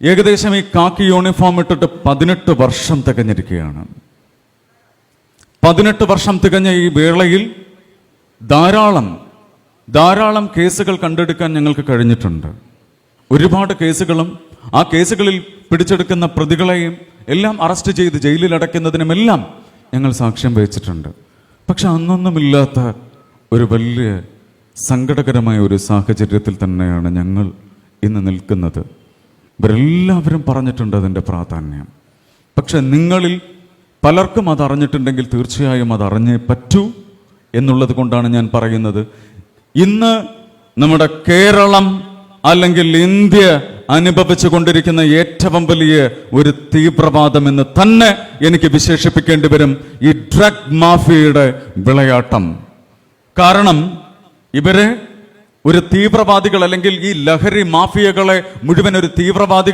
ഏകദേശം ഈ കാക്കി യൂണിഫോം ഇട്ടിട്ട് 18 വർഷം തികഞ്ഞിരിക്കുകയാണ്. 18 വർഷം തികഞ്ഞ ഈ വേളയിൽ ധാരാളം കേസുകൾ കണ്ടെടുക്കാൻ ഞങ്ങൾക്ക് കഴിഞ്ഞിട്ടുണ്ട്. ഒരുപാട് കേസുകളും ആ കേസുകളിൽ പിടിച്ചെടുക്കുന്ന പ്രതികളെയും എല്ലാം അറസ്റ്റ് ചെയ്ത് ജയിലിൽ അടയ്ക്കുന്നതിനുമെല്ലാം ഞങ്ങൾ സാക്ഷ്യം വഹിച്ചിട്ടുണ്ട്. പക്ഷെ അന്നൊന്നുമില്ലാത്ത ഒരു വലിയ സങ്കടകരമായ ഒരു സാഹചര്യത്തിൽ തന്നെയാണ് ഞങ്ങൾ ഇന്ന് നിൽക്കുന്നത്. ഇവരെല്ലാവരും പറഞ്ഞിട്ടുണ്ട് അതിൻ്റെ പ്രാധാന്യം. പക്ഷെ നിങ്ങളിൽ പലർക്കും അത് അറിഞ്ഞിട്ടുണ്ടെങ്കിൽ തീർച്ചയായും അത് അറിഞ്ഞേ പറ്റൂ എന്നുള്ളത് കൊണ്ടാണ് ഞാൻ പറയുന്നത്. ഇന്ന് നമ്മുടെ കേരളം അല്ലെങ്കിൽ ഇന്ത്യ അനുഭവിച്ചു കൊണ്ടിരിക്കുന്ന ഏറ്റവും വലിയ ഒരു തീവ്രവാദം എന്ന് തന്നെ എനിക്ക് വിശേഷിപ്പിക്കേണ്ടി വരും ഈ ഡ്രഗ് മാഫിയയുടെ വിളയാട്ടം. കാരണം ഇവരെ ഒരു തീവ്രവാദികൾ അല്ലെങ്കിൽ ഈ ലഹരി മാഫിയകളെ മുഴുവൻ ഒരു തീവ്രവാദികൾ